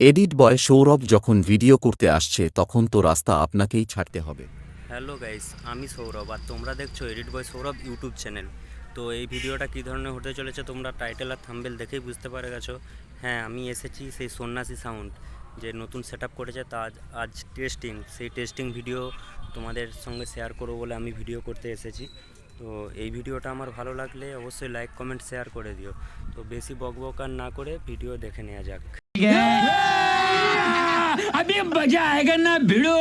Edit বয় সৌরভ যখন video করতে আসছে তখন তো রাস্তা আপনাকেই ছাড়তে হবে। হ্যালো গাইস, আমি সৌরভ আর তোমরা দেখছো এডিট বয় সৌরভ ইউটিউব চ্যানেল। তো এই ভিডিওটা কী ধরনের হতে চলেছে তোমরা টাইটেল আর থাম্বনেল দেখেই বুঝতে পারে গেছো। হ্যাঁ, আমি এসেছি সেই সন্ন্যাসী সাউন্ড যে নতুন সেট আপ করেছে, তা আজ টেস্টিং, সেই টেস্টিং ভিডিও তোমাদের সঙ্গে শেয়ার করবো বলে আমি ভিডিও করতে এসেছি। তো এই ভিডিওটা আমার ভালো লাগলে অবশ্যই লাইক কমেন্ট শেয়ার করে দিও। তো বেশি বকবক আর না করে ভিডিও দেখে নেওয়া যাক। अभी मजा आएगा ना भिड़ो।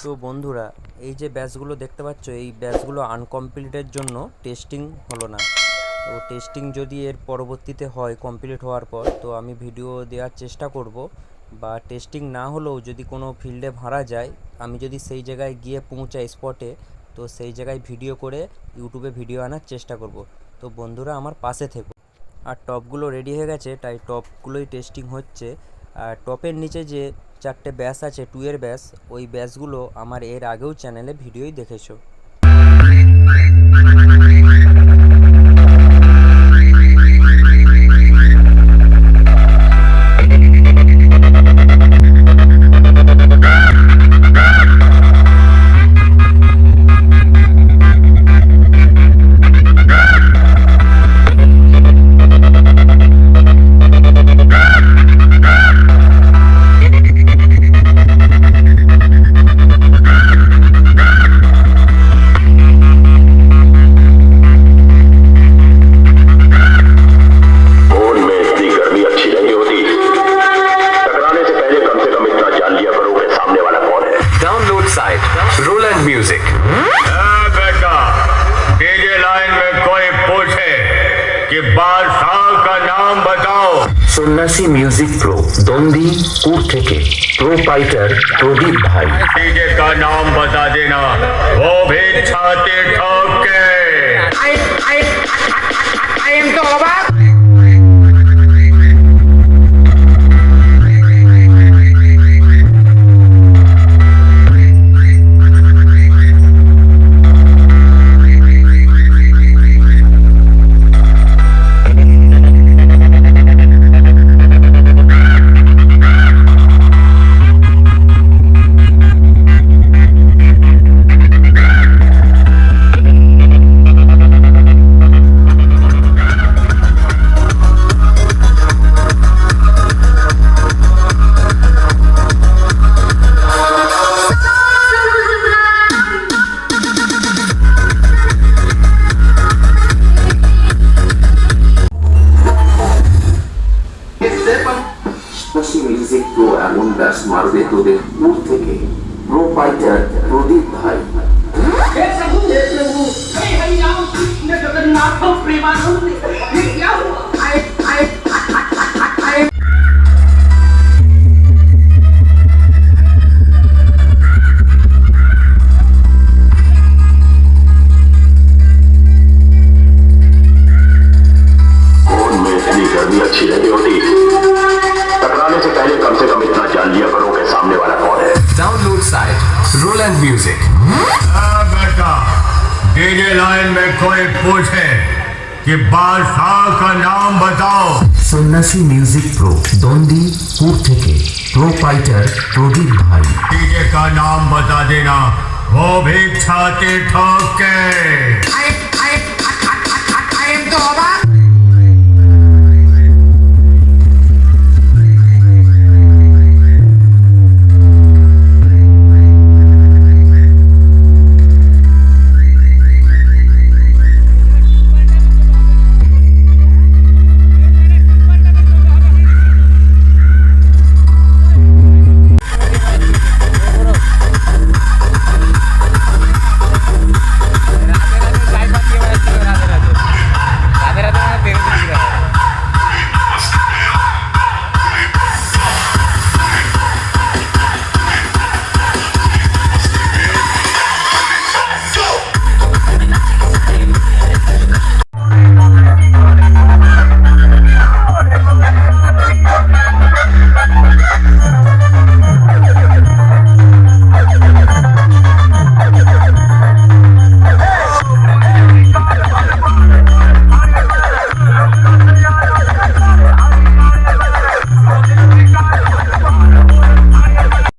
তো বন্ধুরা, এই যে ব্যাচগুলো দেখতে পাচ্ছ, এই ব্যাচগুলো আনকমপ্লিটের জন্য টেস্টিং হলো না। তো টেস্টিং যদি এর পরবর্তীতে হয় কমপ্লিট হওয়ার পর, তো আমি ভিডিও দেওয়ার চেষ্টা করব। বা টেস্টিং না হলেও যদি কোনো ফিল্ডে ভাড়া যায়, আমি যদি সেই জায়গায় গিয়ে পৌঁছাই স্পটে, তো সেই জায়গায় ভিডিও করে ইউটিউবে ভিডিও আনার চেষ্টা করব। তো বন্ধুরা আমার পাশে থেকো। আর টপগুলো রেডি হয়ে গেছে, তাই টপগুলোই টেস্টিং হচ্ছে। আর টপের নিচে যে 4টে ব্যাস আছে 2 এর ব্যাস, ওই ব্যাসগুলো আমার এর আগেও চ্যানেলে ভিডিওই দেখেছো। Roll and music. बेटा, डीजे लाइन में कोई पूछे कि बादशाह का नाम बताओ। सन्यासी म्यूजिक प्रो दोंदी कूट থেকে प्रो फाइटर प्रदीप भाई। डीजे का नाम बता देना, वो भी छाती ठोक के। I am तो अबाक। म्यूजिक प्रो एमन ব্যাস মারবে তোদের দূর থেকে প্রো ফাইটার প্রদীপ ভাই। हे प्रभु हे हरिनाम कृष्ण जगन्नाथ प्रेमानंद ये क्या हुआ? आए फोन में इतनी गर्मी अच्छी नहीं होती। टकराने से पहले कम से कम इतना जान लिया करो कि सामने वाला कौन है। Download site roll and music. बेटा, डीजे लाइन में कोई पूछे कि बादशाह का नाम बताओ। सन्यासी म्यूजिक प्रो दोंदी कूट থেকে प्रो फाइटर प्रदीप भाई। डीजे का नाम बता देना, वो भी छाती ठोक के।